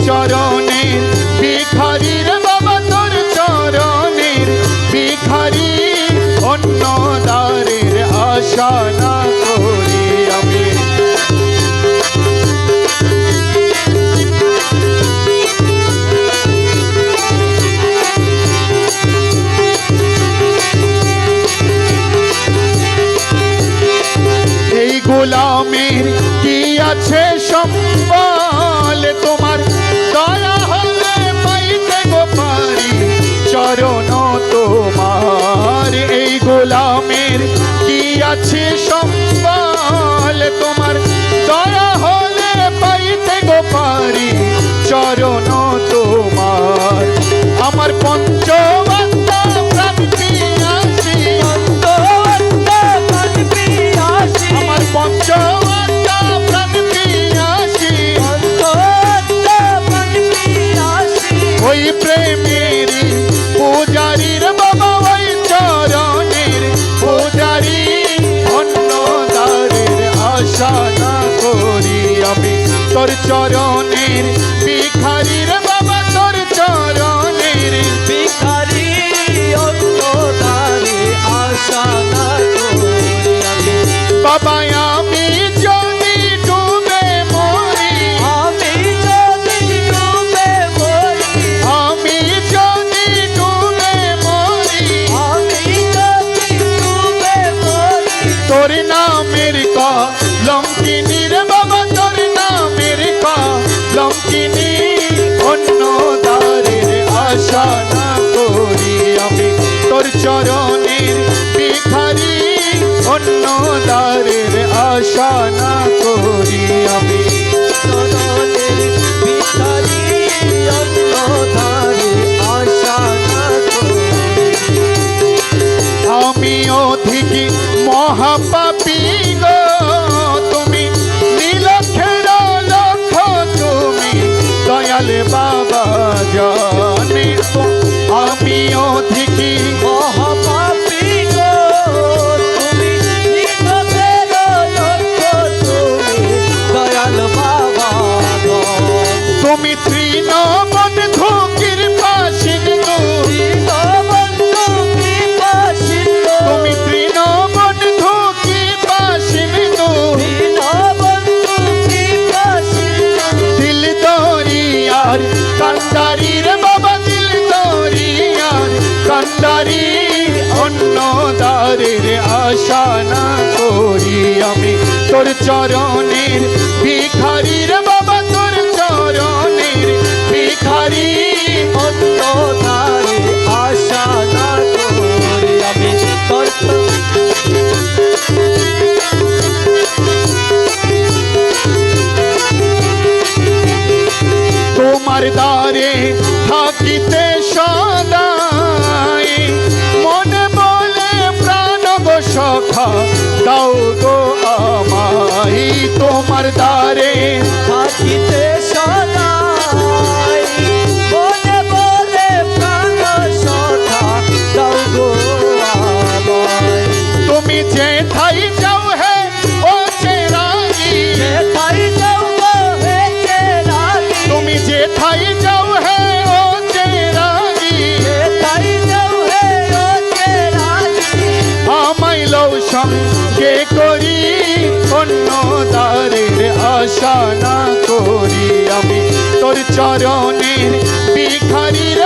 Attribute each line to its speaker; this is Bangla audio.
Speaker 1: চরণের ভিখারি রে বাবা তোর চরণের ভিখারি অন্য দ্বারের আশা না করি আমি এই গোলামের কি আছে সম্বল তোমার দয়া হলে পাইতে গো পারি চরণ তোমার এই গোলামের কি আছে সম্বল তোমার দয়া হলে পাইতে গো পারি চরণ তোমার আমার পঞ্চবত্তা প্রাণ পিয়াসী আমার পঞ্চবত্তা প্রাণ পিয়াসী ওই প্রেমের পূজারীর বাবা ওই চরণের পূজারী অন্য দ্বারের আশা না করি আমি তোর চরণের ভিখারির বাবা তোর চরণের
Speaker 2: ভিখারি অন্য দ্বারে আশা না করি আমি
Speaker 1: বাবা আমি যদি ডুবে মরি
Speaker 2: আমি যদি ডুবে মরি
Speaker 1: আমি যদি ডুবে মরি
Speaker 2: আমি যদি ডুবে মরি
Speaker 1: তোর নামের কলঙ্কিনী রে বাবা তোর নামের কলঙ্কিনী অন্য দ্বারের আশা না করি আমি তোর চরণের ভিখারি অন্য দ্বারের আশা না করি আমি
Speaker 2: চরণের ভিখারি অন্য দ্বারে আশা না করি
Speaker 1: আমি অধিক মহাপাপী গো তুমি নীলক্ষের লক্ষ তুমি দয়াল বাবা জানে তো আমি অধিক
Speaker 2: মহাপাপী গো তুমি নিকটের লক্ষ্য তুমি দয়াল বাবা গো
Speaker 1: তুমি তৃণবন্ধু কৃপা সিন্ধু
Speaker 2: দীনবন্ধু কৃপা সিন্ধু
Speaker 1: তুমি তৃণবন্ধু কৃপা সিন্ধু
Speaker 2: দীনবন্ধু কৃপা সিন্ধু
Speaker 1: দিল দরিয়ার কান্দারি রে বাবা দিল দরিয়ার কান্দারি অন্য দ্বারের আশা না করি আমি তোর চরণের ভিখারি রে বাবা তোর চরণের ভিখারি
Speaker 2: অন্য দ্বারে আশা না করি আমি তোর
Speaker 1: তোমার দ্বারে থাকিতে সদাই মনে বলে প্রাণ গো সখা দাও গো আমায় তোমার দ্বারে
Speaker 2: থাকিতে সদাই মনে বলে প্রাণ সখা দাও গো আমায়
Speaker 1: তুমি যেথাই যাও হে ও চেরাগি
Speaker 2: যেথায় যাও গো হে চেরাগি
Speaker 1: তুমি যেথাই যাও হে ও চেরাগি
Speaker 2: যেথায় যাও হে ও চেরাগি
Speaker 1: আমায় লও সঙ্গে করি অন্য দ্বারের আশা না করি আমি তোর চরণের ভিখারি রে